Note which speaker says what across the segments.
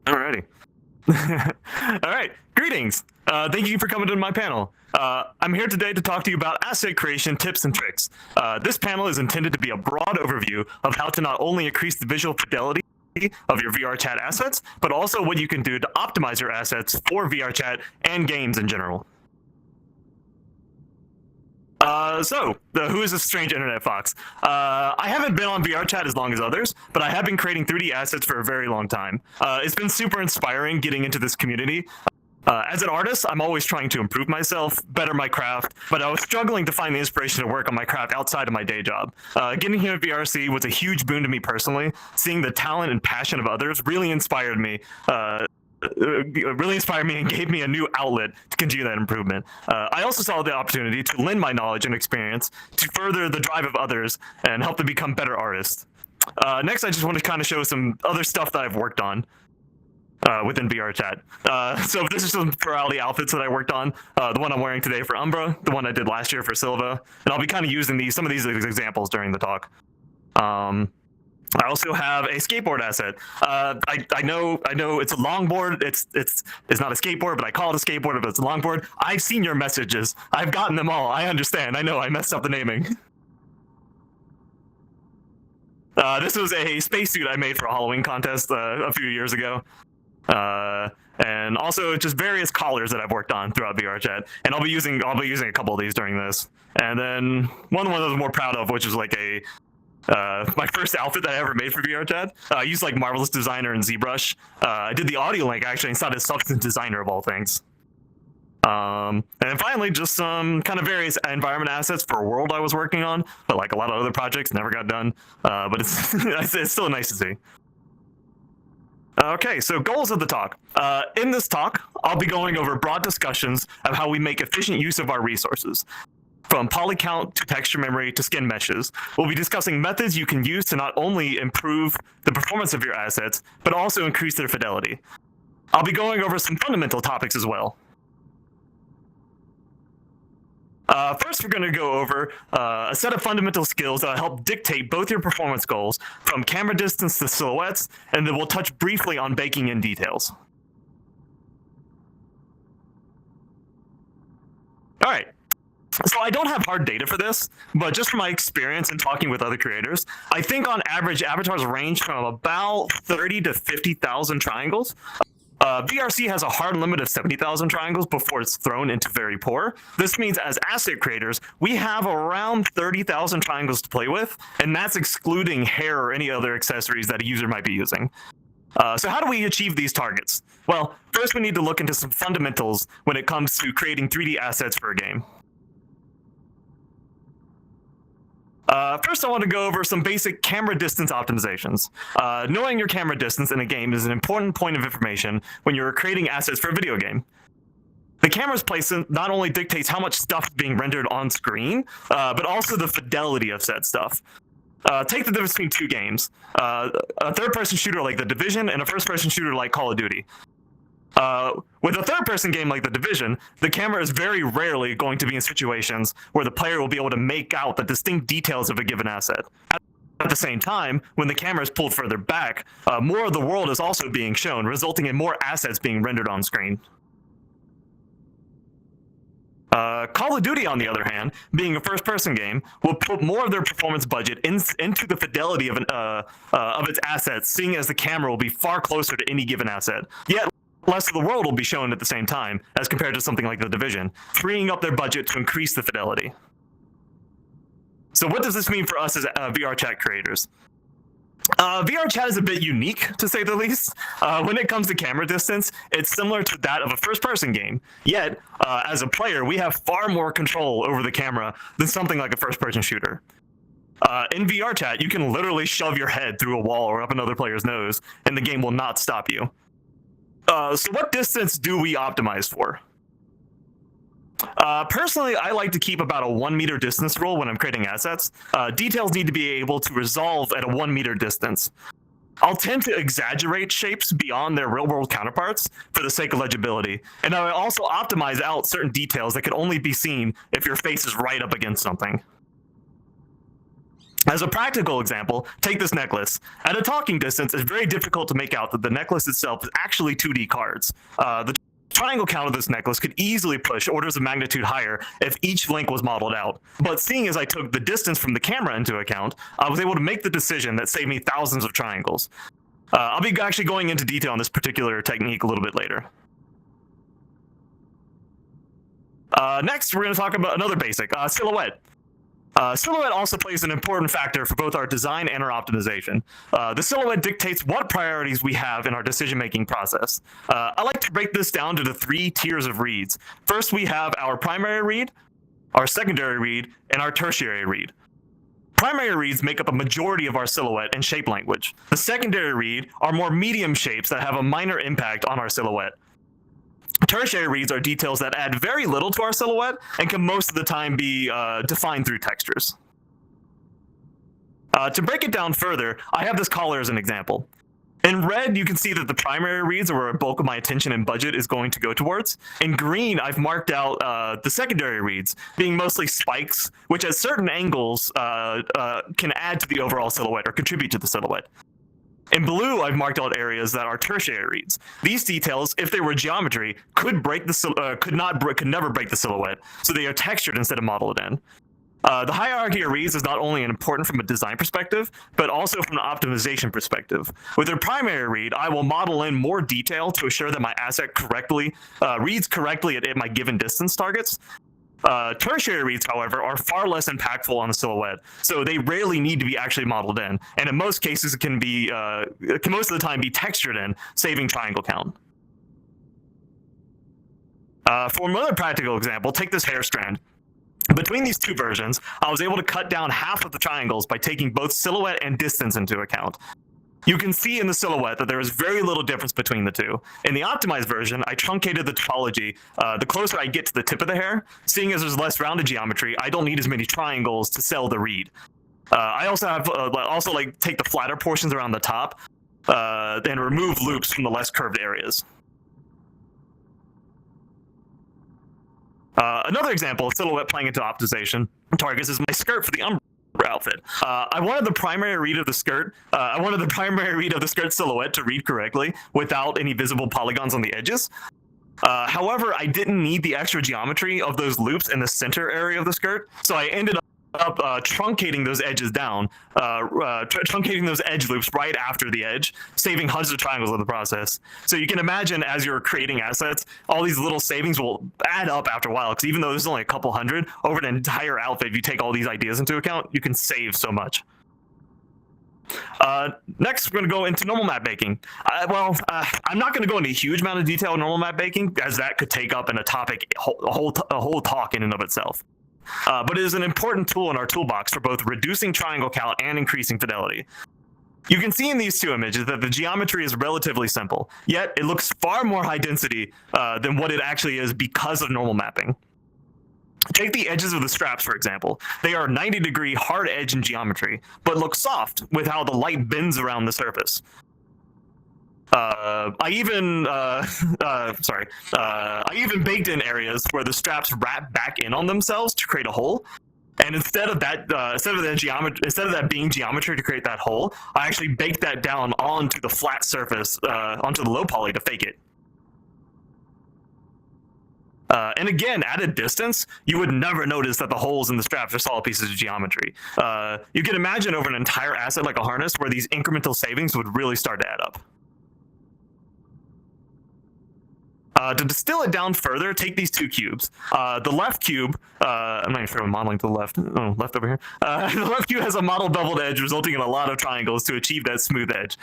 Speaker 1: Alrighty. All right. Greetings. Thank you for coming to my panel. I'm here today to talk to you about asset creation tips and tricks. This panel is intended to be a broad overview of how to not only increase the visual fidelity of your VR chat assets, but also what you can do to optimize your assets for VR chat and games in general. Who is this strange internet fox? I haven't been on VR chat as long as others, but I have been creating 3D assets for a very long time. It's been super inspiring getting into this community. As an artist, I'm always trying to improve myself, better my craft, but I was struggling to find the inspiration to work on my craft outside of my day job. Getting here at VRC was a huge boon to me personally. Seeing the talent and passion of others really inspired me. And gave me a new outlet to continue that improvement. I also saw the opportunity to lend my knowledge and experience to further the drive of others and help them become better artists. Next, I just want to kind of show some other stuff that I've worked on within VR chat. So this is some Furality outfits that I worked on. The one I'm wearing today for Umbra, the one I did last year for Silva, and I'll be kind of using some of these examples during the talk. I also have a skateboard asset. I know it's a longboard. It's not a skateboard, but I call it a skateboard, but it's a longboard. I've seen your messages. I've gotten them all. I understand. I know I messed up the naming. This was a spacesuit I made for a Halloween contest a few years ago. And also just various collars that I've worked on throughout VR chat. And I'll be using a couple of these during this. And then one that I was more proud of, which is like my first outfit that I ever made for VR chat. I used like Marvelous Designer and ZBrush. I did the audio link actually inside of Substance Designer of all things. And then finally, just some kind of various environment assets for a world I was working on, but like a lot of other projects never got done. But it's it's still nice to see. Okay, so goals of the talk. In this talk, I'll be going over broad discussions of how we make efficient use of our resources. From poly count to texture memory to skin meshes, we'll be discussing methods you can use to not only improve the performance of your assets, but also increase their fidelity. I'll be going over some fundamental topics as well. First, we're going to go over a set of fundamental skills that help dictate both your performance goals, from camera distance to silhouettes, and then we'll touch briefly on baking in details. All right. So I don't have hard data for this, but just from my experience in talking with other creators, I think on average, avatars range from about 30 to 50,000 triangles. VRC has a hard limit of 70,000 triangles before it's thrown into very poor. This means as asset creators, we have around 30,000 triangles to play with, and that's excluding hair or any other accessories that a user might be using. So how do we achieve these targets? Well, first we need to look into some fundamentals when it comes to creating 3D assets for a game. First, I want to go over some basic camera distance optimizations. Knowing your camera distance in a game is an important point of information when you're creating assets for a video game. The camera's placement not only dictates how much stuff is being rendered on screen, but also the fidelity of said stuff. Take the difference between two games, a third-person shooter like The Division and a first-person shooter like Call of Duty. With a third-person game like The Division, the camera is very rarely going to be in situations where the player will be able to make out the distinct details of a given asset. At the same time, when the camera is pulled further back, more of the world is also being shown, resulting in more assets being rendered on screen. Call of Duty, on the other hand, being a first-person game, will put more of their performance budget into the fidelity of its assets, seeing as the camera will be far closer to any given asset. Yet, less of the world will be shown at the same time, as compared to something like The Division, freeing up their budget to increase the fidelity. So what does this mean for us as VR chat creators? VR chat is a bit unique, to say the least. When it comes to camera distance, it's similar to that of a first-person game. Yet, as a player, we have far more control over the camera than something like a first-person shooter. In VR chat, you can literally shove your head through a wall or up another player's nose, and the game will not stop you. So what distance do we optimize for? Personally, I like to keep about a 1 meter distance rule when I'm creating assets. Details need to be able to resolve at a 1 meter distance. I'll tend to exaggerate shapes beyond their real-world counterparts for the sake of legibility, and I will also optimize out certain details that can only be seen if your face is right up against something. As a practical example, take this necklace. At a talking distance, it's very difficult to make out that the necklace itself is actually 2D cards. The triangle count of this necklace could easily push orders of magnitude higher if each link was modeled out. But seeing as I took the distance from the camera into account, I was able to make the decision that saved me thousands of triangles. I'll be actually going into detail on this particular technique a little bit later. Next, we're going to talk about another basic, silhouette. Silhouette also plays an important factor for both our design and our optimization. The silhouette dictates what priorities we have in our decision-making process. I like to break this down to the 3 tiers of reads. First, we have our primary read, our secondary read, and our tertiary read. Primary reads make up a majority of our silhouette and shape language. The secondary read are more medium shapes that have a minor impact on our silhouette. Tertiary reads are details that add very little to our silhouette and can most of the time be defined through textures. To break it down further, I have this collar as an example. In red, you can see that the primary reads are where a bulk of my attention and budget is going to go towards. In green, I've marked out the secondary reads, being mostly spikes, which at certain angles can add to the overall silhouette or contribute to the silhouette. In blue, I've marked out areas that are tertiary reads. These details, if they were geometry, could never break the silhouette, so they are textured instead of modeled in. The hierarchy of reads is not only important from a design perspective, but also from an optimization perspective. With a primary read, I will model in more detail to assure that my asset reads correctly at my given distance targets. Tertiary reads, however, are far less impactful on the silhouette, so they rarely need to be actually modeled in, and in most cases it can most of the time be textured in, saving triangle count. For another practical example, take this hair strand. Between these 2 versions, I was able to cut down half of the triangles by taking both silhouette and distance into account. You can see in the silhouette that there is very little difference between the 2. In the optimized version, I truncated the topology the closer I get to the tip of the hair. Seeing as there's less rounded geometry, I don't need as many triangles to sell the read. I also have take the flatter portions around the top and remove loops from the less curved areas. Another example of silhouette playing into optimization targets is my skirt for the Umbra outfit. I wanted the primary read of the skirt. Silhouette to read correctly without any visible polygons on the edges. However, I didn't need the extra geometry of those loops in the center area of the skirt, so I ended up truncating those edges down, truncating those edge loops right after the edge, saving hundreds of triangles in the process. So you can imagine as you're creating assets, all these little savings will add up after a while, because even though there's only a couple hundred, over an entire outfit, if you take all these ideas into account, you can save so much. Next, we're going to go into normal map baking. I'm not going to go into a huge amount of detail on normal map baking, as that could take up a whole talk in and of itself. But it is an important tool in our toolbox for both reducing triangle count and increasing fidelity. You can see in these 2 images that the geometry is relatively simple, yet it looks far more high density than what it actually is because of normal mapping. Take the edges of the straps, for example. They are 90-degree hard edge in geometry, but look soft with how the light bends around the surface. I even baked in areas where the straps wrap back in on themselves to create a hole. And instead of that being geometry to create that hole, I actually baked that down onto the flat surface, onto the low poly to fake it. And again, at a distance, you would never notice that the holes in the straps are solid pieces of geometry. You can imagine over an entire asset like a harness where these incremental savings would really start to add up. To distill it down further, take these 2 cubes. The left cube, I'm not even sure I'm modeling to the left. Oh, left over here. The left cube has a model beveled edge, resulting in a lot of triangles to achieve that smooth edge.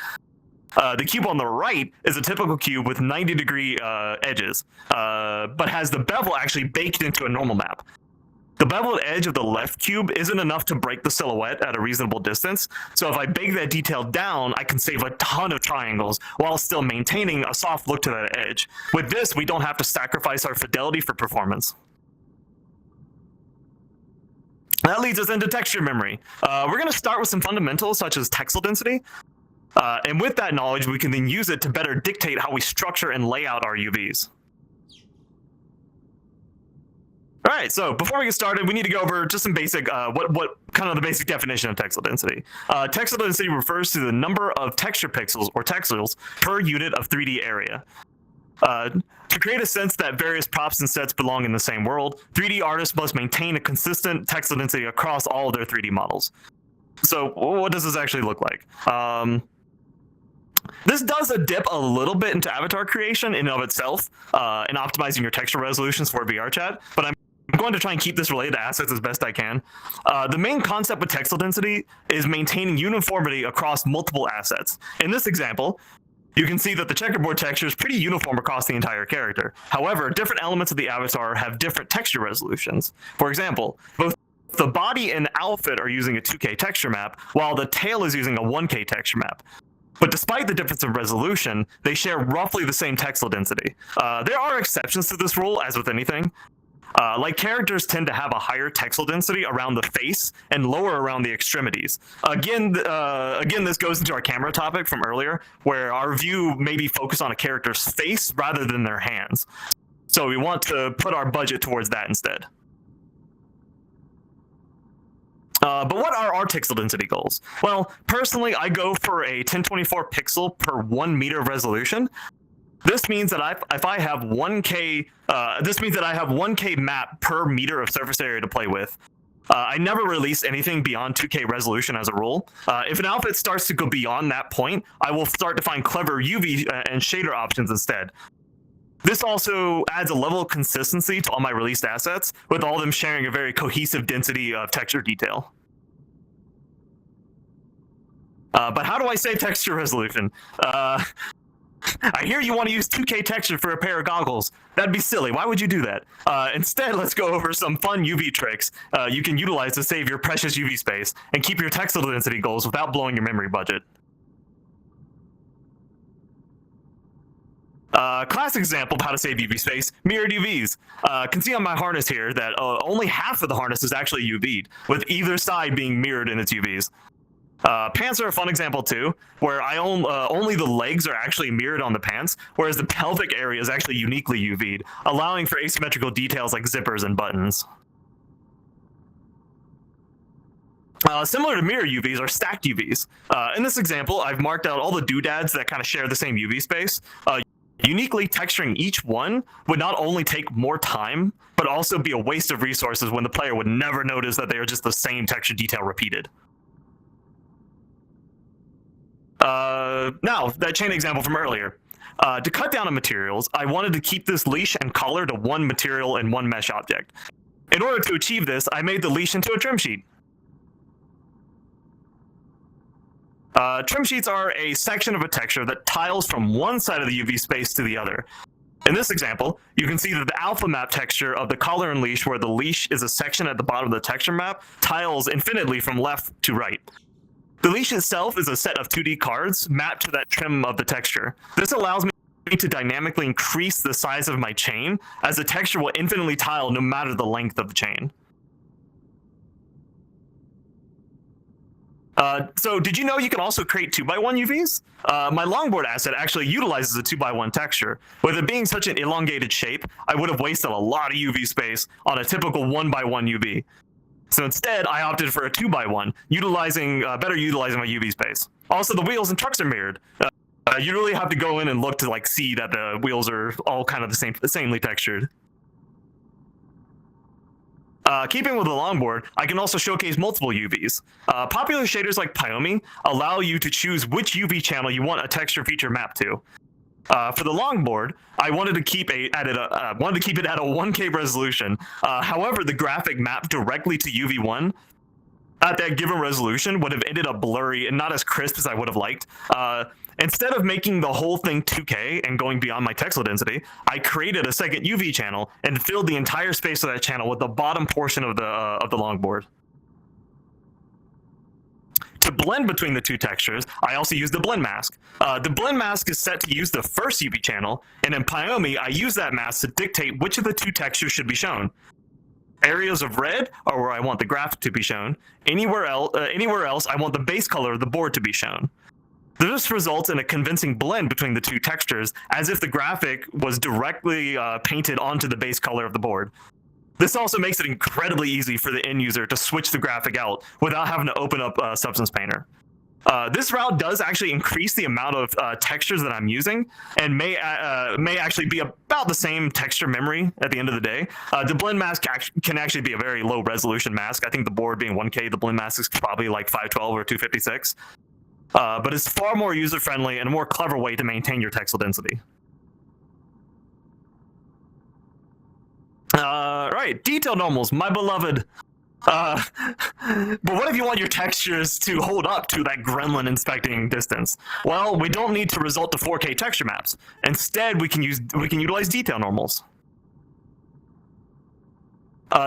Speaker 1: The cube on the right is a typical cube with 90-degree edges, but has the bevel actually baked into a normal map. The beveled edge of the left cube isn't enough to break the silhouette at a reasonable distance, so if I bake that detail down, I can save a ton of triangles while still maintaining a soft look to that edge. With this, we don't have to sacrifice our fidelity for performance. That leads us into texture memory. We're going to start with some fundamentals such as texel density, and with that knowledge, we can then use it to better dictate how we structure and lay out our UVs. All right, so before we get started, we need to go over just some basic what kind of the basic definition of texel density. Texel density refers to the number of texture pixels, or texels, per unit of 3D area. To create a sense that various props and sets belong in the same world, 3D artists must maintain a consistent texel density across all of their 3D models. So what does this actually look like? This does dip a little bit into avatar creation in and of itself, and optimizing your texture resolutions for VR chat, but I'm going to try and keep this related to assets as best I can. The main concept with texel density is maintaining uniformity across multiple assets. In this example, you can see that the checkerboard texture is pretty uniform across the entire character. However, different elements of the avatar have different texture resolutions. For example, both the body and outfit are using a 2K texture map, while the tail is using a 1K texture map. But despite the difference in resolution, they share roughly the same texel density. There are exceptions to this rule, as with anything. Like characters tend to have a higher texel density around the face and lower around the extremities. Again, this goes into our camera topic from earlier, where our view may be focused on a character's face rather than their hands. So we want to put our budget towards that instead. But what are our texel density goals? Well, personally, I go for a 1024 pixel per 1 meter of resolution. This means that if I have 1K, this means that I have 1K map per meter of surface area to play with. I never release anything beyond 2K resolution as a rule. If an outfit starts to go beyond that point, I will start to find clever UV and shader options instead. This also adds a level of consistency to all my released assets, with all of them sharing a very cohesive density of texture detail. But how do I save texture resolution? I hear you want to use 2K texture for a pair of goggles. That'd be silly. Why would you do that? Instead, let's go over some fun UV tricks you can utilize to save your precious UV space and keep your texel density goals without blowing your memory budget. Classic example of how to save UV space, mirrored UVs. Can see on my harness here that only half of the harness is actually UV'd, with either side being mirrored in its UVs. Pants are a fun example too, where only the legs are actually mirrored on the pants, whereas the pelvic area is actually uniquely UV'd, allowing for asymmetrical details like zippers and buttons. Similar to mirror UVs are stacked UVs. In this example, I've marked out all the doodads that kind of share the same UV space. Uniquely texturing each one would not only take more time, but also be a waste of resources when the player would never notice that they are just the same texture detail repeated. Now, that chain example from earlier. To cut down on materials, I wanted to keep this leash and collar to one material and one mesh object. In order to achieve this, I made the leash into a trim sheet. Trim sheets are a section of a texture that tiles from one side of the UV space to the other. In this example, you can see that the alpha map texture of the collar and leash, where the leash is a section at the bottom of the texture map, tiles infinitely from left to right. The leash itself is a set of 2D cards mapped to that trim of the texture. This allows me to dynamically increase the size of my chain, as the texture will infinitely tile no matter the length of the chain. So did you know you can also create 2x1 UVs? My longboard asset actually utilizes a 2x1 texture. With it being such an elongated shape, I would have wasted a lot of UV space on a typical 1x1 UV. So instead, I opted for a 2x1, better utilizing my UV space. Also, the wheels and trucks are mirrored. You really have to go in and look to see that the wheels are all kind of the samely textured. Keeping with the longboard, I can also showcase multiple UVs. Popular shaders like Pyomi allow you to choose which UV channel you want a texture feature mapped to. For the longboard, I wanted to keep it at a 1K resolution. However, the graphic mapped directly to UV1 at that given resolution would have ended up blurry and not as crisp as I would have liked. Instead of making the whole thing 2K and going beyond my texel density, I created a second UV channel and filled the entire space of that channel with the bottom portion of the longboard. To blend between the two textures, I also used the blend mask. The blend mask is set to use the first UV channel, and in Pyomi, I use that mask to dictate which of the two textures should be shown. Areas of red are where I want the graphic to be shown. Anywhere else, I want the base color of the board to be shown. This results in a convincing blend between the two textures, as if the graphic was directly painted onto the base color of the board. This also makes it incredibly easy for the end user to switch the graphic out without having to open up Substance Painter. This route does actually increase the amount of textures that I'm using, and may actually be about the same texture memory at the end of the day. The blend mask can actually be a very low resolution mask. I think the board being 1K, the blend mask is probably like 512 or 256. But it's far more user-friendly and a more texel way to maintain your texel density. Right, detail normals, my beloved. But what if you want your textures to hold up to that gremlin inspecting distance? Well, we don't need to result to 4K texture maps. Instead, we can utilize detail normals.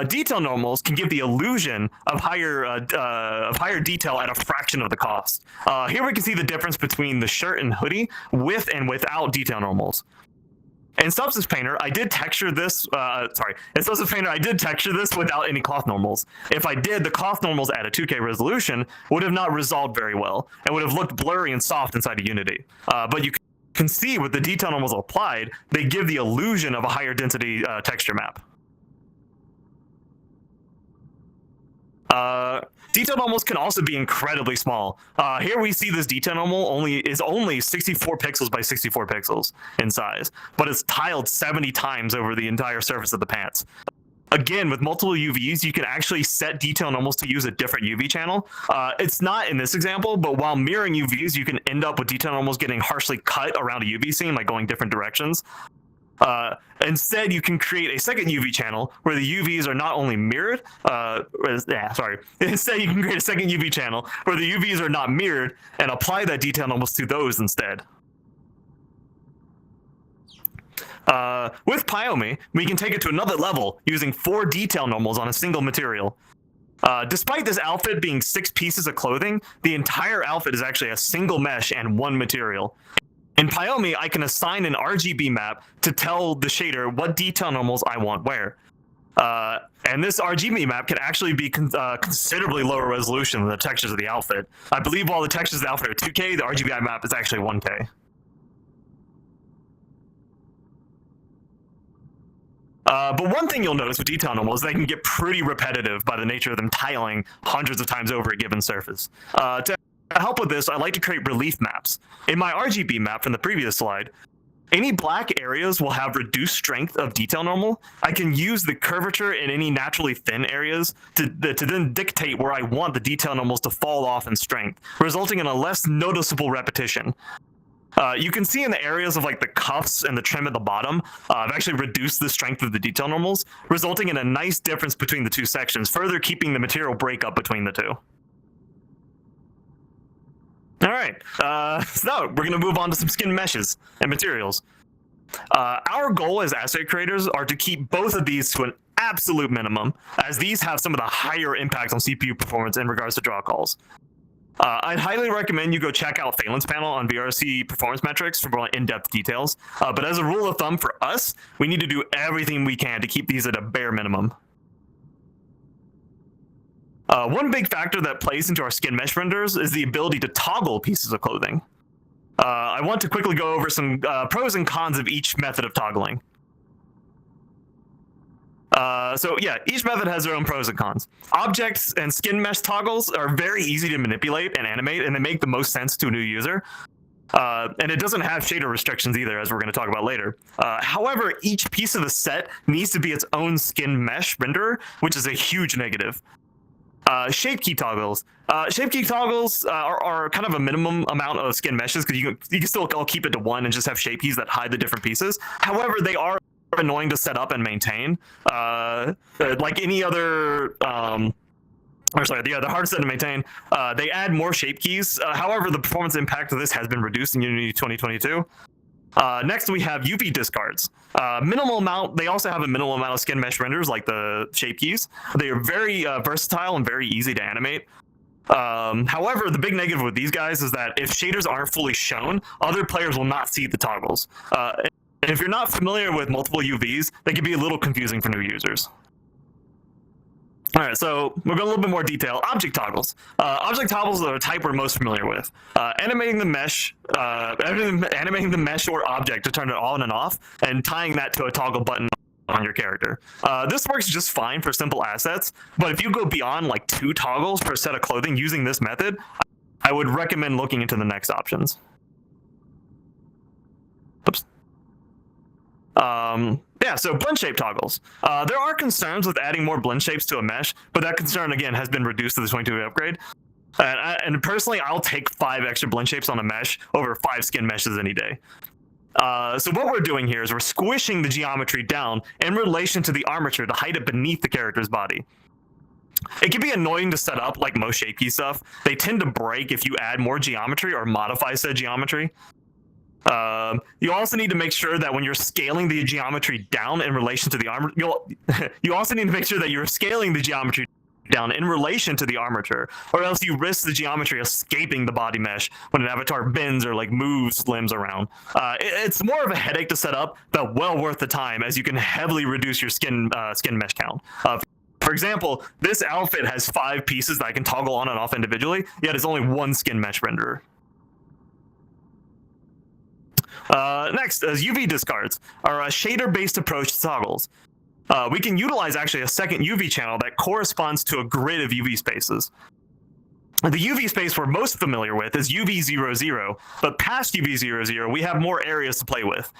Speaker 1: Detail normals can give the illusion of higher detail at a fraction of the cost. Here we can see the difference between the shirt and hoodie with and without detail normals. In Substance Painter, I did texture this. In Substance Painter, I did texture this without any cloth normals. If I did, the cloth normals at a 2K resolution would have not resolved very well and would have looked blurry and soft inside of Unity. But you can see with the detail normals applied, they give the illusion of a higher density texture map. Detail normals can also be incredibly small. Here we see this detail normal is only 64 pixels by 64 pixels in size, but it's tiled 70 times over the entire surface of the pants. Again, with multiple UVs, you can actually set detail normals to use a different UV channel. It's not in this example, but while mirroring UVs, you can end up with detail normals getting harshly cut around a UV scene, like going different directions. Instead, you can create a second UV channel where the UVs are not only mirrored. Instead, you can create a second UV channel where the UVs are not mirrored and apply that detail normals to those instead. With Pyomi, we can take it to another level using 4 detail normals on a single material. Despite this outfit being 6 pieces of clothing, the entire outfit is actually a single mesh and 1 material. In Pyomi, I can assign an RGB map to tell the shader what detail normals I want where. And this RGB map can actually be considerably lower resolution than the textures of the outfit. I believe while the textures of the outfit are 2K, the RGB map is actually 1K. But one thing you'll notice with detail normals is they can get pretty repetitive by the nature of them tiling hundreds of times over a given surface. To help with this, I like to create relief maps. In my RGB map from the previous slide, any black areas will have reduced strength of detail normal. I can use the curvature in any naturally thin areas to then dictate where I want the detail normals to fall off in strength, resulting in a less noticeable repetition. You can see in the areas of like the cuffs and the trim at the bottom, I've actually reduced the strength of the detail normals, resulting in a nice difference between the two sections, further keeping the material breakup between the two. All right, so we're going to move on to some skin meshes and materials. Our goal as asset creators are to keep both of these to an absolute minimum, as these have some of the higher impacts on CPU performance in regards to draw calls. I'd highly recommend you go check out Phelan's panel on VRC performance metrics for more in-depth details, but as a rule of thumb for us, we need to do everything we can to keep these at a bare minimum. One big factor that plays into our skin mesh renders is the ability to toggle pieces of clothing. I want to quickly go over some pros and cons of each method of toggling. So yeah, each method has their own pros and cons. Objects and skin mesh toggles are very easy to manipulate and animate, and they make the most sense to a new user. And it doesn't have shader restrictions either, as we're going to talk about later. However, each piece of the set needs to be its own skin mesh renderer, which is a huge negative. Shape key toggles. Shape key toggles are kind of a minimum amount of skin meshes, because you can still keep it to 1 and just have shape keys that hide the different pieces. However, they are annoying to set up and maintain. Like any other, they're hard to set and maintain. They add more shape keys. However, the performance impact of this has been reduced in Unity 2022. Next, we have UV discards. Minimal amount. They also have a minimal amount of skin mesh renders, like the shape keys. They are very versatile and very easy to animate. However, the big negative with these guys is that if shaders aren't fully shown, other players will not see the toggles. And if you're not familiar with multiple UVs, they can be a little confusing for new users. All right, so we'll go a little bit more detail. Object toggles. Object toggles are the type we're most familiar with. Animating the mesh or object to turn it on and off, and tying that to a toggle button on your character. This works just fine for simple assets, but if you go beyond like 2 toggles per set of clothing using this method, I would recommend looking into the next options. Oops. Yeah, so blend shape toggles. There are concerns with adding more blend shapes to a mesh, but that concern, again, has been reduced to the 22 upgrade. And personally, I'll take 5 extra blend shapes on a mesh over 5 skin meshes any day. So what we're doing here is we're squishing the geometry down in relation to the armature to hide it beneath the character's body. It can be annoying to set up, like most shape key stuff. They tend to break if you add more geometry or modify said geometry. You also need to make sure that when you're scaling the geometry down in relation to the armor, you also need to make sure that you're scaling the geometry down in relation to the armature, or else you risk the geometry escaping the body mesh when an avatar bends or like moves limbs around. It's more of a headache to set up, but well worth the time, as you can heavily reduce your skin mesh count. For example, this outfit has 5 pieces that I can toggle on and off individually, yet it's only 1 skin mesh renderer. Next, as UV discards are a shader-based approach to toggles. We can utilize actually a second UV channel that corresponds to a grid of UV spaces. The UV space we're most familiar with is UV00, but past UV00, we have more areas to play with.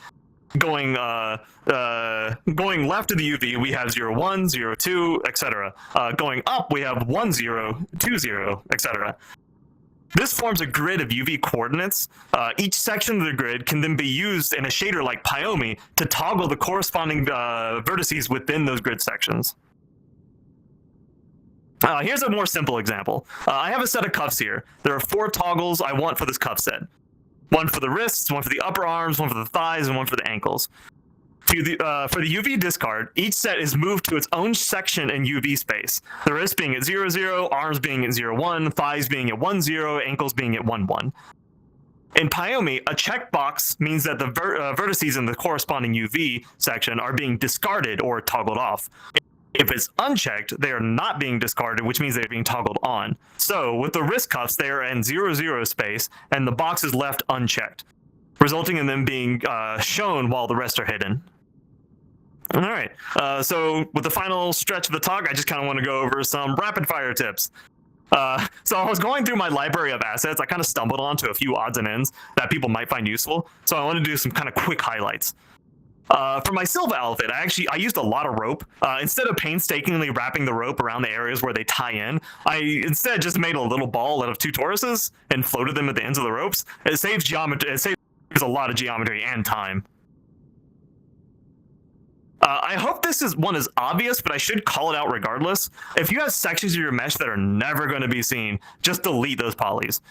Speaker 1: Going left of the UV, we have 01, 02, etc. Going up, we have 10, 20, etc. This forms a grid of UV coordinates. Each section of the grid can then be used in a shader like Pyomi to toggle the corresponding vertices within those grid sections. Here's a more simple example. I have a set of cuffs here. There are 4 toggles I want for this cuff set. 1 for the wrists, 1 for the upper arms, 1 for the thighs, and 1 for the ankles. For the UV discard, each set is moved to its own section in UV space. The wrist being at 00, arms being at 01, thighs being at 10, ankles being at 11. In Pyomi, a checkbox means that the vertices in the corresponding UV section are being discarded or toggled off. If it's unchecked, they are not being discarded, which means they're being toggled on. So with the wrist cuffs, they are in 00 space, and the box is left unchecked, resulting in them being shown while the rest are hidden. All right, so with the final stretch of the talk, I just kind of want to go over some rapid fire tips. So I was going through my library of assets. I kind of stumbled onto a few odds and ends that people might find useful. So I want to do some kind of quick highlights. For my Silva outfit, I used a lot of rope. Instead of painstakingly wrapping the rope around the areas where they tie in, I instead just made a little ball out of 2 toruses and floated them at the ends of the ropes. It saves geometry. It saves a lot of geometry and time. I hope this is obvious, but I should call it out regardless. If you have sections of your mesh that are never going to be seen, just delete those polys.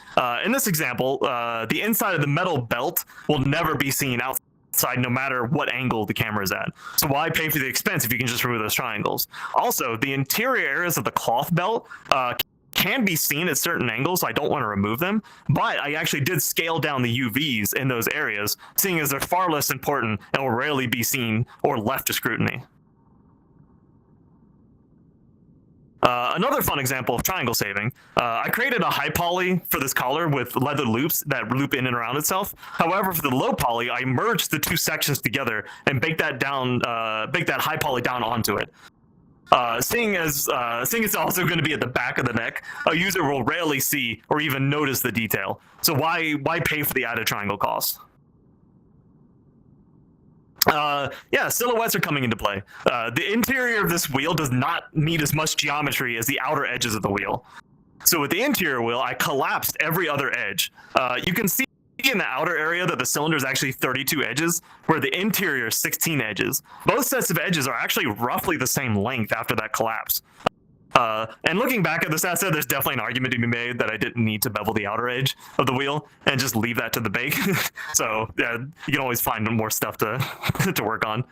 Speaker 1: In this example, the inside of the metal belt will never be seen outside no matter what angle the camera is at. So why pay for the expense if you can just remove those triangles? Also, the interior areas of the cloth belt can be seen at certain angles, so I don't want to remove them, but I actually did scale down the UVs in those areas, seeing as they're far less important and will rarely be seen or left to scrutiny. Another fun example of triangle saving, I created a high poly for this collar with leather loops that loop in and around itself. However, for the low poly, I merged the 2 sections together and baked that high poly down onto it. Seeing it's also going to be at the back of the neck, a user will rarely see or even notice the detail. So why pay for the added triangle cost? Yeah, silhouettes are coming into play. The interior of this wheel does not need as much geometry as the outer edges of the wheel. So with the interior wheel, I collapsed every other edge. You can see in the outer area that the cylinder is actually 32 edges, where the interior is 16 edges. Both sets of edges are actually roughly the same length after that collapse. And looking back at this asset, there's definitely an argument to be made that I didn't need to bevel the outer edge of the wheel and just leave that to the bake. So yeah, you can always find more stuff to to work on.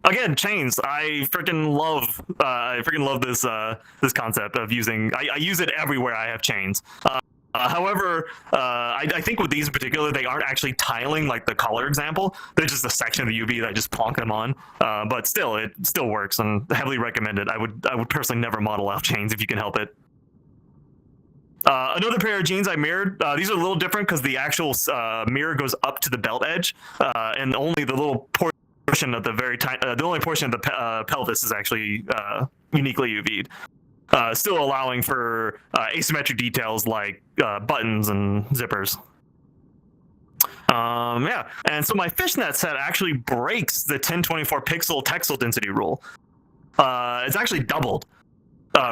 Speaker 1: Again, chains. I freaking love this concept of using. I use it everywhere I have chains. However, I think with these in particular, they aren't actually tiling like the collar example. They're just a section of the UV that I just plonk them on. But still, it still works and heavily recommended. I would personally never model out chains if you can help it. Another pair of jeans I mirrored. These are a little different because the actual mirror goes up to the belt edge, and only the little portion portion of the very tiny, the only portion of the pelvis is actually uniquely UV'd. Still allowing for asymmetric details like buttons and zippers. Yeah, and so my fishnet set actually breaks the 1024 pixel Texel density rule. It's actually doubled.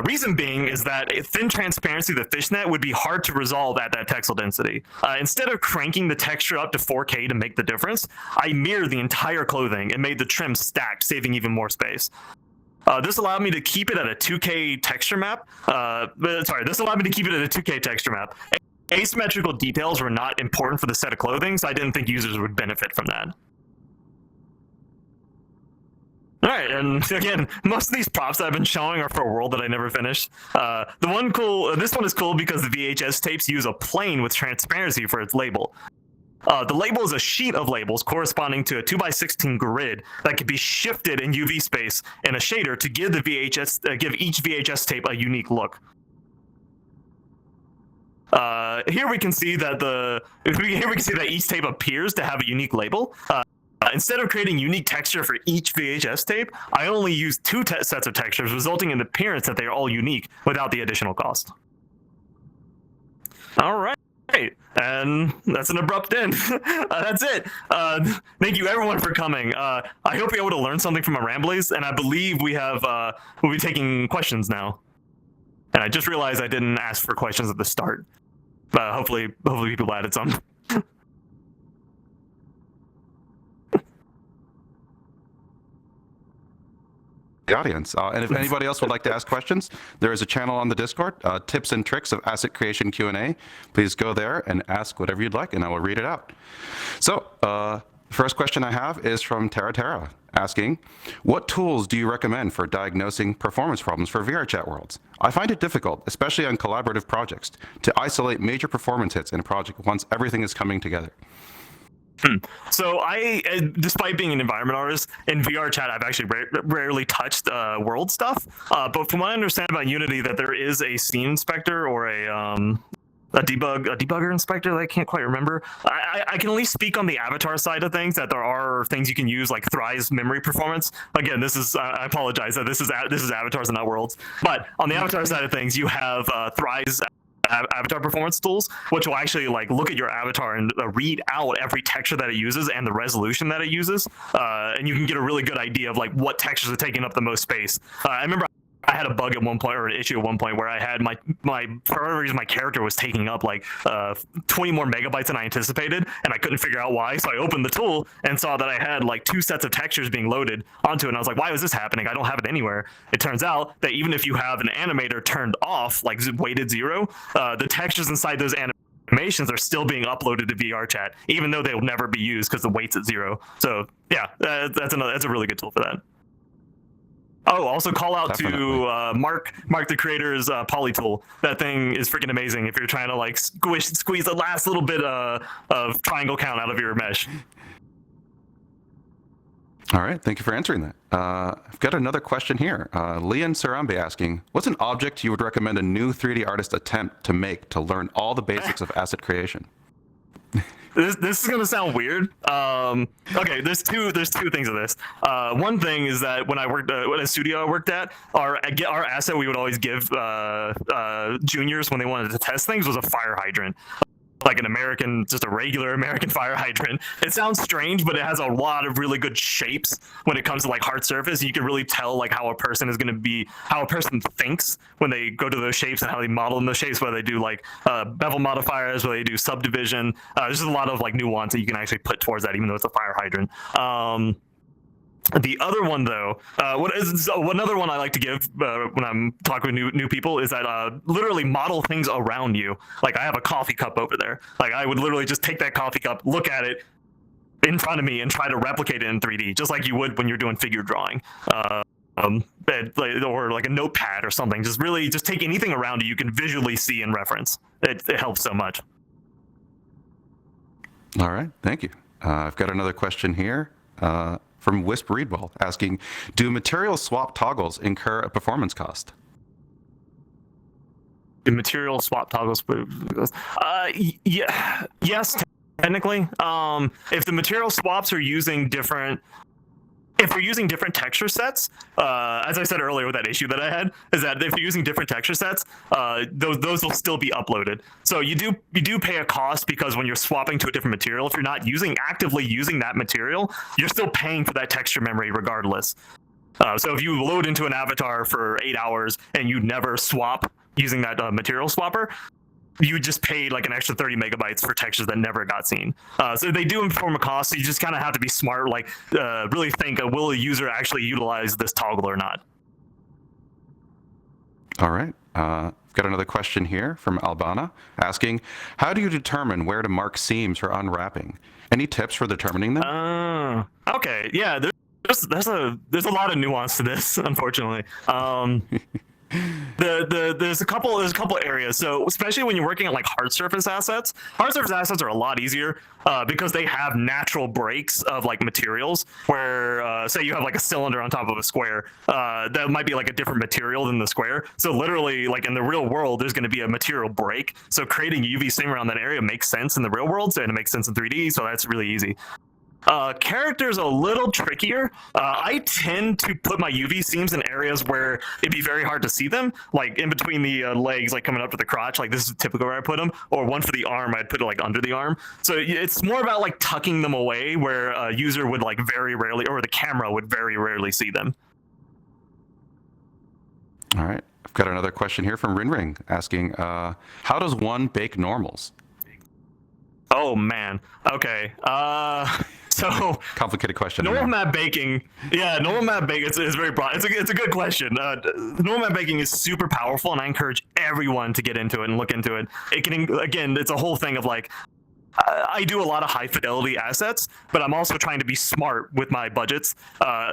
Speaker 1: Reason being is that thin transparency of the fishnet would be hard to resolve at that Texel density. Instead of cranking the texture up to 4K to make the difference, I mirrored the entire clothing and made the trim stacked, saving even more space. This allowed me to keep it at a 2K texture map. This allowed me to keep it at a 2K texture map. Asymmetrical details were not important for the set of clothing, so I didn't think users would benefit from that. All right, and again, most of these props that I've been showing are for a world that I never finished. This one is cool because the VHS tapes use a plane with transparency for its label. The label is a sheet of labels corresponding to a 2x16 grid that can be shifted in UV space in a shader to give give each VHS tape a unique look. Here we can see that each tape appears to have a unique label. Instead of creating unique texture for each VHS tape, I only used two sets of textures, resulting in the appearance that they are all unique without the additional cost. All right. And that's an abrupt end. That's it. Thank you everyone for coming. I hope you're able to learn something from my ramblings, and I believe we'll be taking questions now. And I just realized I didn't ask for questions at the start. Hopefully people added some.
Speaker 2: The audience. And if anybody else would like to ask questions, there is a channel on the Discord, Tips and Tricks of Asset Creation Q&A. Please go there and ask whatever you'd like, and I will read it out. So, the first question I have is from Tara asking, what tools do you recommend for diagnosing performance problems for VRChat worlds? I find it difficult, especially on collaborative projects, to isolate major performance hits in a project once everything is coming together.
Speaker 1: So despite being an environment artist, in VRChat, I've actually rarely touched world stuff. But from what I understand about Unity, that there is a scene inspector or a debugger inspector that I can't quite remember. I can at least speak on the avatar side of things, that there are things you can use like Thrive's memory performance. Again, this is, I apologize that this is avatars and not worlds. But on the avatar side of things, you have Thrive's avatar performance tools, which will actually like look at your avatar and read out every texture that it uses and the resolution that it uses, and you can get a really good idea of like what textures are taking up the most space. I remember I had a bug at one point, or an issue at one point, where I had my for whatever reason my character was taking up like 20 more megabytes than I anticipated, and I couldn't figure out why. So I opened the tool and saw that I had like 2 sets of textures being loaded onto it, and I was like, why is this happening? I don't have it anywhere. It turns out that even if you have an animator turned off, like weighted 0, the textures inside those animations are still being uploaded to VRChat, even though they will never be used because the weight's at 0. So yeah, that's a really good tool for that. Oh, also call out to Mark the creator's poly tool. That thing is freaking amazing if you're trying to like squeeze the last little bit of triangle count out of your mesh.
Speaker 2: All right, thank you for answering that. I've got another question here. Leon Sarambe asking, what's an object you would recommend a new 3D artist attempt to make to learn all the basics of asset creation?
Speaker 1: This is gonna sound weird. Okay, there's two things of this. One thing is that when I worked at a studio I worked at, our asset we would always give juniors when they wanted to test things was a fire hydrant. Like just a regular American fire hydrant. It sounds strange, but it has a lot of really good shapes when it comes to like hard surface. You can really tell like how a person thinks when they go to those shapes and how they model in those shapes, whether they do like bevel modifiers, whether they do subdivision. There's just a lot of like nuance that you can actually put towards that, even though it's a fire hydrant. The other one, though, another one I like to give when I'm talking with new people is that literally model things around you. Like I have a coffee cup over there. Like I would literally just take that coffee cup, look at it in front of me, and try to replicate it in 3D, just like you would when you're doing figure drawing. Or like a notepad or something. Just take anything around you can visually see and reference. It helps so much.
Speaker 2: All right, thank you. I've got another question here. From Wisp Readwell asking, do material swap toggles incur a performance cost?
Speaker 1: Do material swap toggles? Yes, technically. If the material swaps are using different if you're using different texture sets, as I said earlier with that issue that I had, is that if you're using different texture sets, those will still be uploaded. So you do pay a cost because when you're swapping to a different material, if you're not actively using that material, you're still paying for that texture memory regardless. So if you load into an avatar for 8 hours and you never swap using that material swapper, you just paid like an extra 30 megabytes for textures that never got seen. So they do inform a cost. So you just kind of have to be smart, like really think, will a user actually utilize this toggle or not?
Speaker 2: All right. I've got another question here from Albana asking, how do you determine where to mark seams for unwrapping? Any tips for determining them?
Speaker 1: Okay. Yeah, there's a lot of nuance to this, unfortunately. There's a couple areas. So especially when you're working at like hard surface assets are a lot easier because they have natural breaks of like materials where say you have like a cylinder on top of a square that might be like a different material than the square. So literally like in the real world there's going to be a material break. So creating a UV seam around that area makes sense in the real world, and it makes sense in 3D. So that's really easy. Characters a little trickier. I tend to put my UV seams in areas where it'd be very hard to see them, like in between the legs, like coming up to the crotch. Like this is typically where I put them, or one for the arm, I'd put it like under the arm. So it's more about like tucking them away where a user would like very rarely, or the camera would very rarely see them.
Speaker 2: All right. I've got another question here from Rinring asking, how does one bake normals?
Speaker 1: Oh man. Okay. So
Speaker 2: complicated question.
Speaker 1: Normal map baking, is very broad. It's a good question. Normal map baking is super powerful, and I encourage everyone to get into it and look into it. It can, again, it's a whole thing of like, I do a lot of high fidelity assets, but I'm also trying to be smart with my budgets.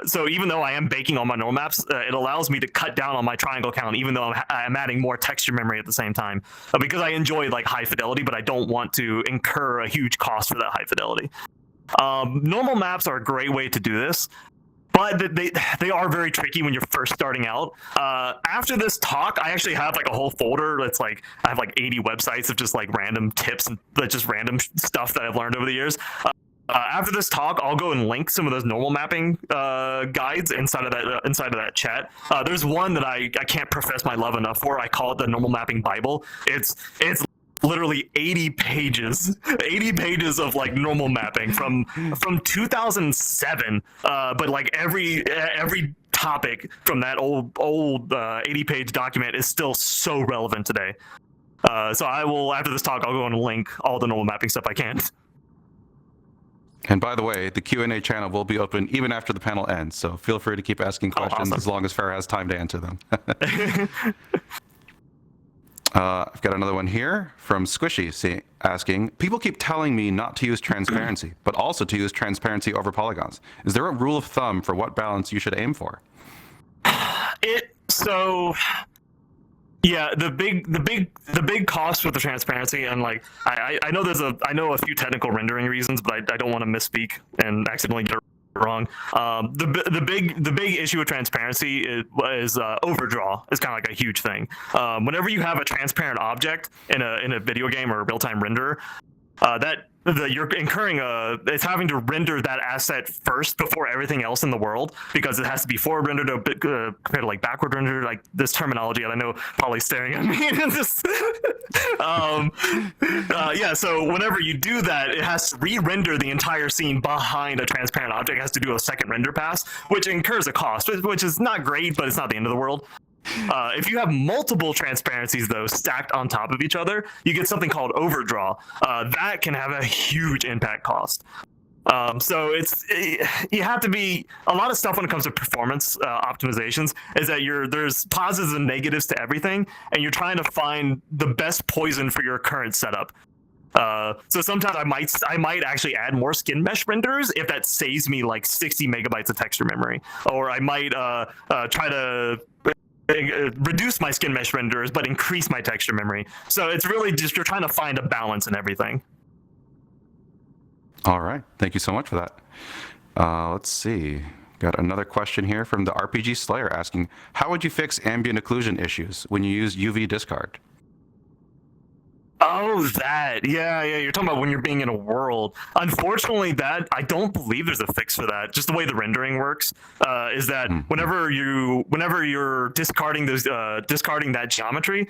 Speaker 1: So even though I am baking on my normal maps, it allows me to cut down on my triangle count, even though I'm adding more texture memory at the same time, because I enjoy like high fidelity, but I don't want to incur a huge cost for that high fidelity. Normal maps are a great way to do this, but they are very tricky when you're first starting out. After this talk, I actually have like a whole folder that's like, I have like 80 websites of just like random tips and just random stuff that I've learned over the years. After this talk, I'll go and link some of those normal mapping guides inside of that chat. There's one that I can't profess my love enough for. I call it the Normal Mapping Bible. It's literally 80 pages of like normal mapping from 2007, but like every topic from that old 80-page document is still so relevant today. So I will, after this talk, I'll go and link all the normal mapping stuff I can.
Speaker 2: And by the way, the Q&A channel will be open even after the panel ends, so feel free to keep asking questions as long as Fara has time to answer them. I've got another one here from Squishy asking, people keep telling me not to use transparency, but also to use transparency over polygons. Is there a rule of thumb for what balance you should aim for?
Speaker 1: Yeah, the big cost with the transparency, and like I know a few technical rendering reasons, but I don't want to misspeak and accidentally get it wrong. The big issue with transparency is overdraw is kind of like a huge thing. Whenever you have a transparent object in a video game or a real-time renderer, you're incurring it's having to render that asset first before everything else in the world, because it has to be forward rendered compared to like backward rendered, like this terminology. I know Polly's staring at me. So whenever you do that, it has to re-render the entire scene behind a transparent object. It has to do a second render pass, which incurs a cost, which is not great, but it's not the end of the world. If you have multiple transparencies, though, stacked on top of each other, you get something called overdraw. That can have a huge impact cost. So you have to be, a lot of stuff when it comes to performance optimizations is that there's positives and negatives to everything, and you're trying to find the best poison for your current setup. So sometimes I might actually add more skin mesh renderers if that saves me like 60 megabytes of texture memory, or I might try to reduce my skin mesh renderers but increase my texture memory. So it's really just, you're trying to find a balance in everything.
Speaker 2: All right, thank you so much for that. Let's see, got another question here from the RPG Slayer asking, how would you fix ambient occlusion issues when you use UV discard?
Speaker 1: Oh, that. Yeah, yeah. You're talking about when you're being in a world. Unfortunately, that I don't believe there's a fix for that. Just the way the rendering works is that whenever you're discarding discarding that geometry,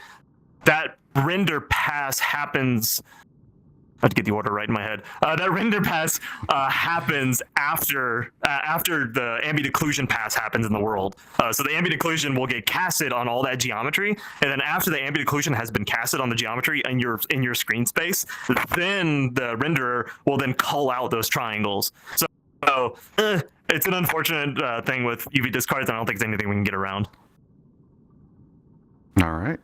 Speaker 1: that render pass happens. I have to get the order right in my head. That render pass happens after the ambient occlusion pass happens in the world. So the ambient occlusion will get casted on all that geometry, and then after the ambient occlusion has been casted on the geometry in your screen space, then the renderer will then cull out those triangles. So it's an unfortunate thing with UV discards, and I don't think it's anything we can get around.
Speaker 2: All right.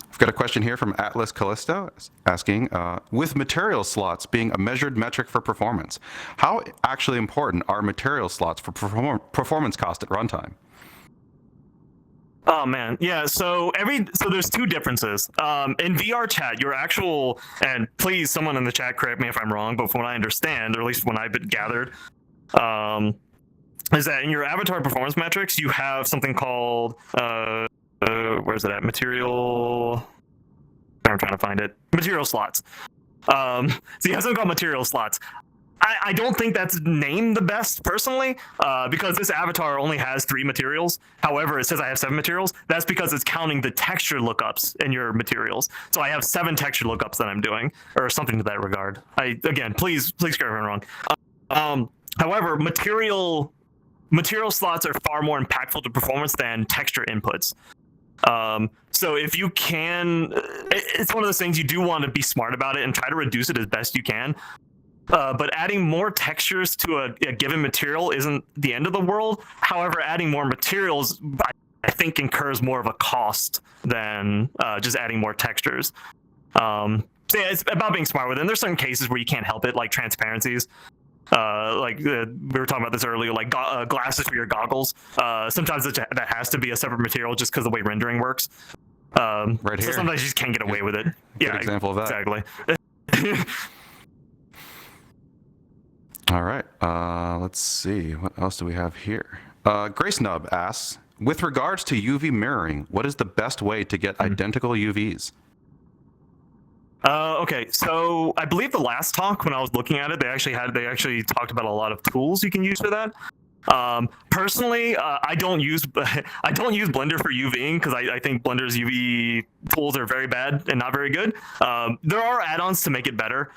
Speaker 2: I've got a question here from Atlas Callisto asking, with material slots being a measured metric for performance, how actually important are material slots for performance cost at runtime?
Speaker 1: Oh man, yeah. So there's two differences. In VR chat, your actual, and please someone in the chat correct me if I'm wrong, but from what I understand, or at least when I've been gathered, is that in your avatar performance metrics you have something called where's it at? Material. I'm trying to find it. Material slots. So you have something called material slots. I don't think that's named the best personally, because this avatar only has 3 materials. However, it says I have 7 materials. That's because it's counting the texture lookups in your materials. So I have 7 texture lookups that I'm doing, or something to that regard. Again, please correct me if I'm wrong. However, material slots are far more impactful to performance than texture inputs. So if you can, it's one of those things you do want to be smart about it and try to reduce it as best you can. But adding more textures to a given material isn't the end of the world. However, adding more materials, I think, incurs more of a cost than just adding more textures. So yeah, it's about being smart with it. And there's certain cases where you can't help it, like transparencies. We were talking about this earlier, like glasses for your goggles. Sometimes that has to be a separate material just because the way rendering works.
Speaker 2: Right here.
Speaker 1: So sometimes you just can't get away with it.
Speaker 2: Good example of that.
Speaker 1: Exactly.
Speaker 2: All right. Let's see. What else do we have here? Grace Nub asks, with regards to UV mirroring, what is the best way to get identical UVs?
Speaker 1: Okay, so I believe the last talk when I was looking at it, they actually talked about a lot of tools you can use for that. Personally, I don't use Blender for UVing because I think Blender's UV tools are very bad and not very good. There are add-ons to make it better.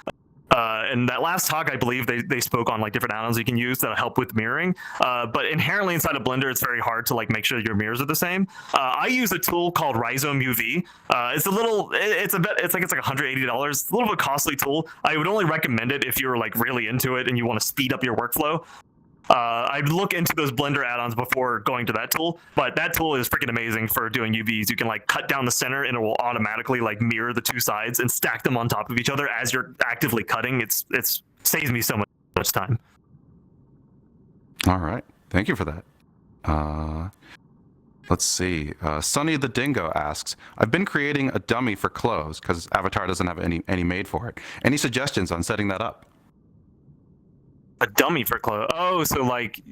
Speaker 1: In that last talk, I believe they spoke on like different add-ons you can use that help with mirroring. But inherently inside of Blender, it's very hard to like make sure your mirrors are the same. I use a tool called Rhizome UV. It's like $180. It's a little bit costly tool. I would only recommend it if you're like really into it and you want to speed up your workflow. I'd look into those Blender add-ons before going to that tool, but that tool is freaking amazing for doing UVs. You can like cut down the center and it will automatically like mirror the 2 sides and stack them on top of each other as you're actively cutting. It's saves me so much time.
Speaker 2: All right. Thank you for that. Let's see. Sunny the Dingo asks, I've been creating a dummy for clothes because Avatar doesn't have any made for it. Any suggestions on setting that up?
Speaker 1: A dummy for clothes. Oh, so like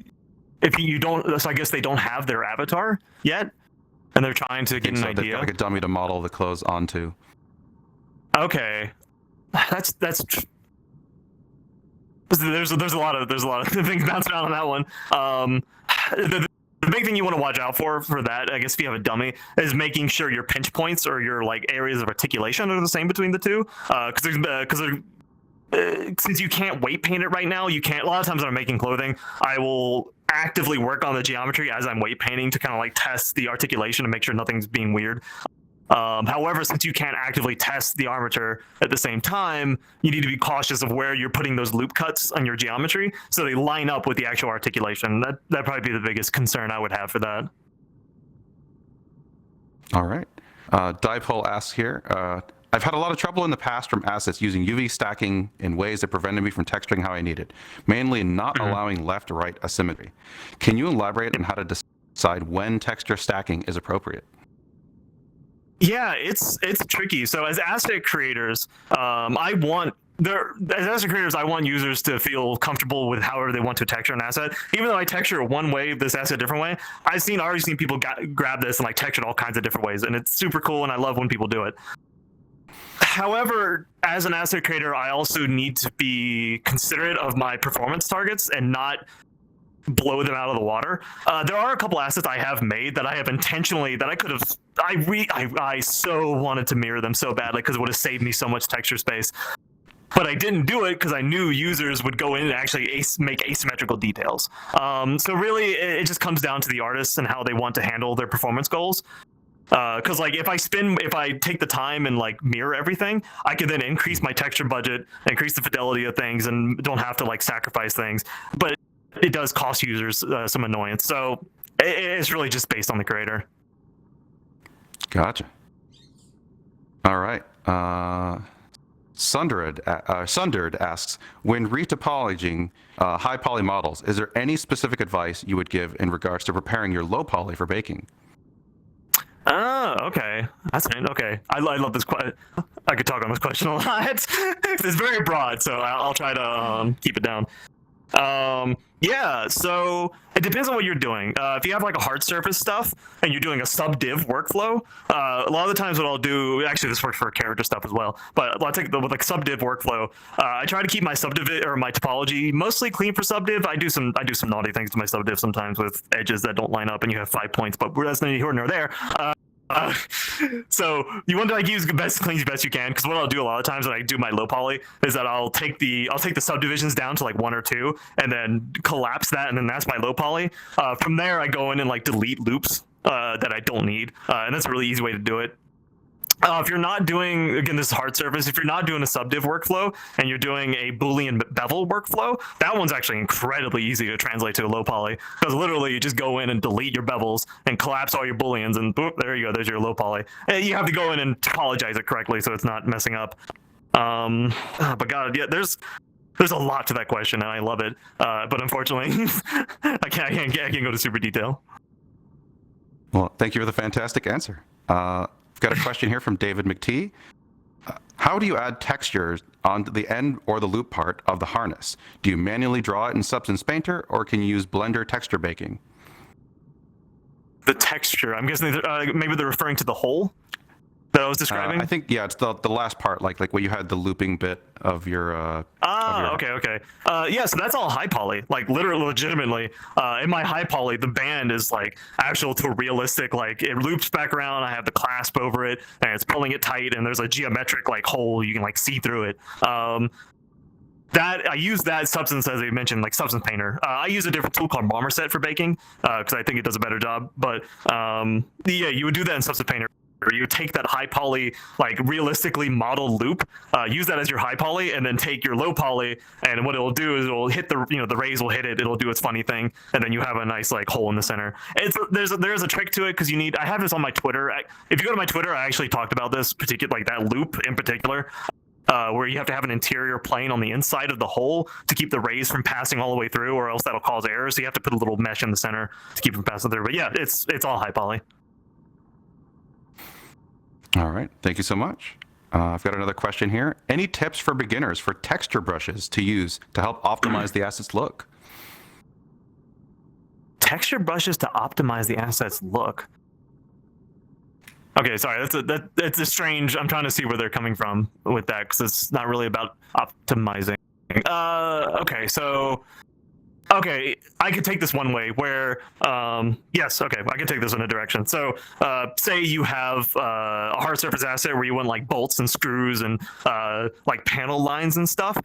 Speaker 1: if you don't, so I guess they don't have their avatar yet, and they're trying to get an idea.
Speaker 2: Like a dummy to model the clothes onto.
Speaker 1: Okay, that's there's a lot of things bouncing around on that one. The big thing you want to watch out for that, I guess, if you have a dummy, is making sure your pinch points or your like areas of articulation are the same between the two, because since you can't weight paint it right now, you can't. A lot of times when I'm making clothing, I will actively work on the geometry as I'm weight painting to kind of like test the articulation and make sure nothing's being weird. However, since you can't actively test the armature at the same time, you need to be cautious of where you're putting those loop cuts on your geometry so they line up with the actual articulation. That'd probably be the biggest concern I would have for that.
Speaker 2: All right. Dipole asks here, I've had a lot of trouble in the past from assets using UV stacking in ways that prevented me from texturing how I needed, mainly not allowing left-right asymmetry. Can you elaborate on how to decide when texture stacking is appropriate?
Speaker 1: Yeah, it's tricky. So as asset creators, I want users to feel comfortable with however they want to texture an asset. Even though I texture one way, this asset a different way, I've already seen people grab this and like texture it all kinds of different ways, and it's super cool, and I love when people do it. However, as an asset creator, I also need to be considerate of my performance targets and not blow them out of the water. There are a couple assets I have made that I have intentionally that I could have. I so wanted to mirror them so badly because it would have saved me so much texture space. But I didn't do it because I knew users would go in and actually make asymmetrical details. So really, it just comes down to the artists and how they want to handle their performance goals. Because like if I take the time and like mirror everything, I could then increase my texture budget, increase the fidelity of things, and don't have to like sacrifice things. But it does cost users some annoyance. So it's really just based on the creator.
Speaker 2: Gotcha. All right. Sundered asks, when retopologing high poly models, is there any specific advice you would give in regards to preparing your low poly for baking?
Speaker 1: Oh, okay. That's right. Okay. I love this question. I could talk on this question a lot. It's very broad, so I'll try to keep it down. Yeah, so it depends on what you're doing. If you have like a hard surface stuff and you're doing a sub-div workflow, a lot of the times what I'll do, actually this works for character stuff as well, but I'll take with like sub-div workflow, I try to keep my sub-div or my topology mostly clean for sub-div. I do some naughty things to my sub-div sometimes with edges that don't line up and you have 5 points, but that's neither here nor there. So you want to like use clean as best you can, because what I'll do a lot of times when I do my low poly is that I'll take the subdivisions down to like 1 or 2 and then collapse that, and then that's my low poly. From there I go in and like delete loops that I don't need, and that's a really easy way to do it. If you're not doing, again, this is hard surface, if you're not doing a subdiv workflow and you're doing a Boolean bevel workflow, that one's actually incredibly easy to translate to a low poly, because literally you just go in and delete your bevels and collapse all your Booleans, and boop, there you go, there's your low poly. And you have to go in and topologize it correctly so it's not messing up. But God, yeah, there's a lot to that question, and I love it. But unfortunately, I can't go to super detail.
Speaker 2: Well, thank you for the fantastic answer. I've got a question here from David McTee. How do you add textures on the end or the loop part of the harness? Do you manually draw it in Substance Painter, or can you use Blender texture baking?
Speaker 1: The texture, I'm guessing maybe they're referring to the hole that I was describing?
Speaker 2: I think, yeah, it's the last part, like where you had the looping bit of your...
Speaker 1: Okay. Yeah, so that's all high poly. Like, literally, legitimately, in my high poly, the band is, like, actual to realistic. Like, it loops back around, I have the clasp over it, and it's pulling it tight, and there's a geometric, like, hole. You can, like, see through it. That I use that Substance, as I mentioned, like Substance Painter. I use a different tool called Marmoset for baking, because I think it does a better job. But, yeah, you would do that in Substance Painter. You take that high poly, like realistically modeled loop, use that as your high poly, and then take your low poly, and what it'll do is it'll hit the rays will hit it, it'll do its funny thing, and then you have a nice like hole in the center. There's a trick to it, because I have this on my Twitter. If you go to my Twitter, I actually talked about this particular, like that loop in particular, where you have to have an interior plane on the inside of the hole to keep the rays from passing all the way through, or else that'll cause errors. So you have to put a little mesh in the center to keep them passing through. But yeah, it's all high poly.
Speaker 2: All right, thank you so much. I've got another question here. Any tips for beginners for texture brushes to use to help optimize the asset's look?
Speaker 1: Texture brushes to optimize the asset's look. Okay, sorry, that's a strange. I'm trying to see where they're coming from with that, because it's not really about optimizing. Okay, I could take this one way where, yes, okay, I can take this in a direction. So, say you have a hard surface asset where you want like bolts and screws and like panel lines and stuff,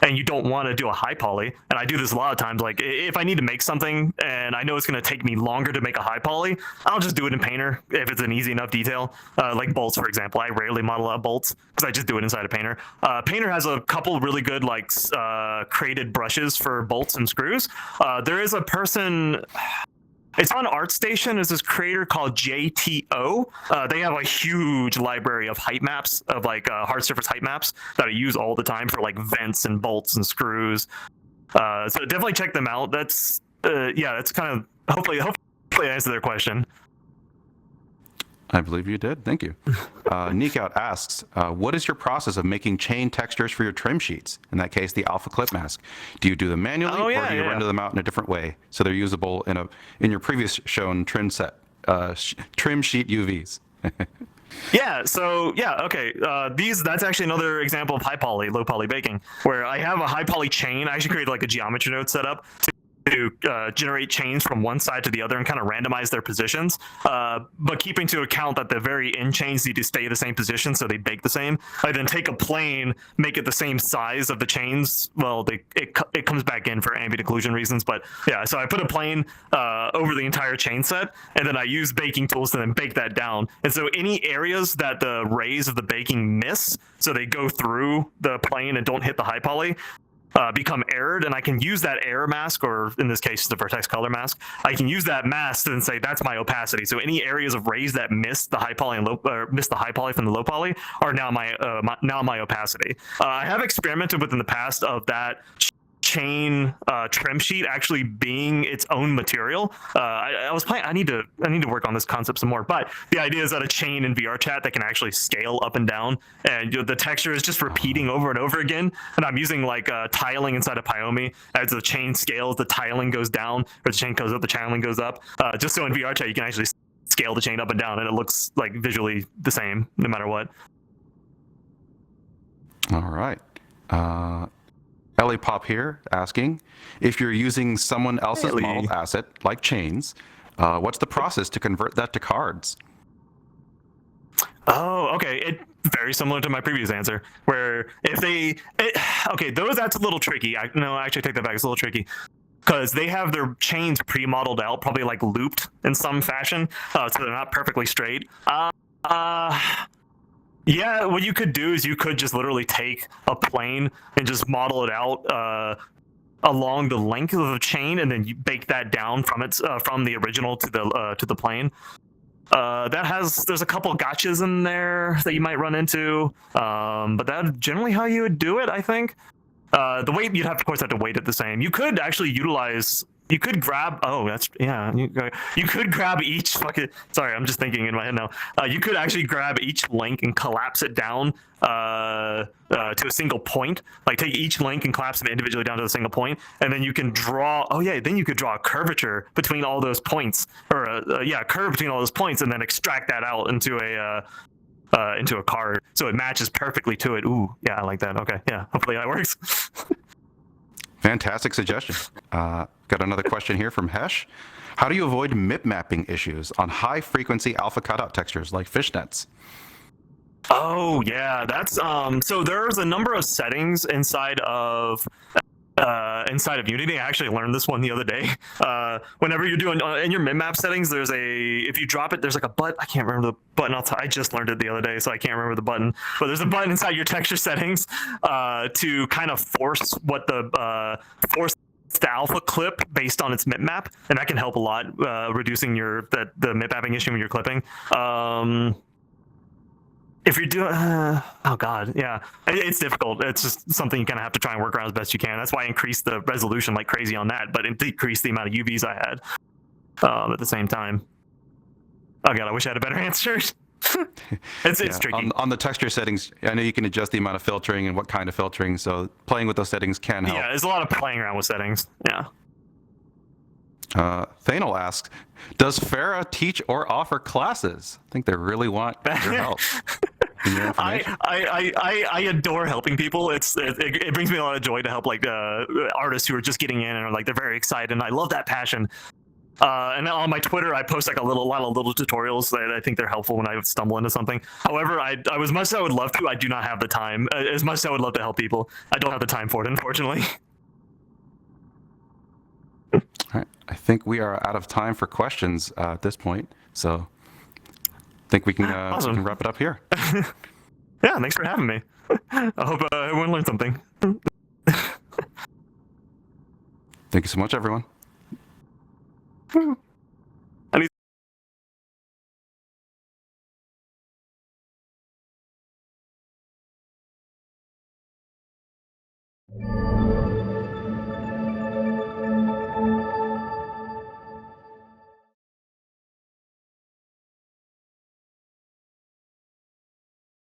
Speaker 1: and you don't want to do a high poly. And I do this a lot of times. Like if I need to make something and I know it's going to take me longer to make a high poly, I'll just do it in Painter if it's an easy enough detail. Like bolts, for example, I rarely model out bolts because I just do it inside of Painter. Painter has a couple really good like created brushes for bolts and screws. There is a person. It's on ArtStation. There's this creator called JTO. They have a huge library of height maps, of like hard surface height maps that I use all the time for like vents and bolts and screws. So definitely check them out. That's that's kind of hopefully I answered their question.
Speaker 2: I believe you did. Thank you. Neekout asks, what is your process of making chain textures for your trim sheets? In that case, the alpha clip mask. Do you do them manually, or do you render them out in a different way so they're usable in your previous shown trim sheet UVs?
Speaker 1: Yeah, so yeah, okay. That's actually another example of high poly, low poly baking, where I have a high poly chain. I actually created like a geometry node setup to generate chains from one side to the other and kind of randomize their positions, but keeping to account that the very end chains need to stay the same position, so they bake the same. I then take a plane, make it the same size of the chains. Well, it comes back in for ambient occlusion reasons, but yeah. So I put a plane over the entire chain set, and then I use baking tools to then bake that down. And so any areas that the rays of the baking miss, so they go through the plane and don't hit the high poly, become errored, and I can use that error mask, or in this case, the vertex color mask. I can use that mask to then say that's my opacity. So any areas of rays that miss the high poly and miss the high poly from the low poly are now my opacity. I have experimented with in the past of that chain trim sheet actually being its own material. I was planning. I need to work on this concept some more. But the idea is that a chain in VR chat that can actually scale up and down, and the texture is just repeating over and over again. And I'm using like tiling inside of Pyomi. As the chain scales, the tiling goes down, or the chain goes up, the tiling goes up. Just so in VR chat you can actually scale the chain up and down, and it looks like visually the same no matter what.
Speaker 2: All right. Ellie Pop here asking, if you're using someone else's modeled asset, like chains, what's the process to convert that to cards?
Speaker 1: Oh, okay. Very similar to my previous answer, where if that's a little tricky. No, actually take that back. It's a little tricky because they have their chains pre-modeled out, probably like looped in some fashion, so they're not perfectly straight. Yeah, what you could do is you could just literally take a plane and just model it out along the length of the chain, and then you bake that down from the original to the plane. There's a couple gotchas in there that you might run into, but that's generally how you would do it, I think. The weight, you'd of course have to weight it the same. You could actually utilize. You could grab. Oh, that's yeah. You could grab each fucking. Sorry, I'm just thinking in my head now. You could actually grab each link and collapse it down to a single point. Like take each link and collapse it individually down to a single point, and then you can draw. Oh yeah, then you could draw a curvature between all those points, or a curve between all those points, and then extract that out into a card, so it matches perfectly to it. Ooh, yeah, I like that. Okay, yeah, hopefully that works.
Speaker 2: Fantastic suggestion. Got another question here from Hesh. How do you avoid MIP mapping issues on high frequency alpha cutout textures like fishnets?
Speaker 1: Oh yeah, that's so there's a number of settings inside of Unity. I actually learned this one the other day. Whenever you're doing in your min-map settings, if you drop it, there's like a button. I can't remember the button. I just learned it the other day, so I can't remember the button. But there's a button inside your texture settings to kind of force the alpha clip based on its mip map, and that can help a lot reducing the mip mapping issue when you're clipping. If you're doing, oh god, yeah, it's difficult. It's just something you kind of have to try and work around as best you can. That's why I increased the resolution like crazy on that, but it decreased the amount of UVs I had at the same time. Oh god, I wish I had a better answer. It's tricky.
Speaker 2: On the texture settings, I know you can adjust the amount of filtering and what kind of filtering, so playing with those settings can help.
Speaker 1: Yeah, there's a lot of playing around with settings. Yeah.
Speaker 2: Thanel asks, does Fara teach or offer classes? I think they really want your help.
Speaker 1: I adore helping people. It brings me a lot of joy to help like artists who are just getting in and are like they're very excited, and I love that passion. And on my Twitter, I post like a lot of little tutorials that I think they're helpful when I stumble into something. However, as much as I would love to, I do not have the time. As much as I would love to help people, I don't have the time for it, unfortunately.
Speaker 2: All right. I think we are out of time for questions at this point, so I think we can,
Speaker 1: awesome.
Speaker 2: We can wrap it up here.
Speaker 1: Yeah, thanks for having me. I hope everyone learned something.
Speaker 2: Thank you so much, everyone.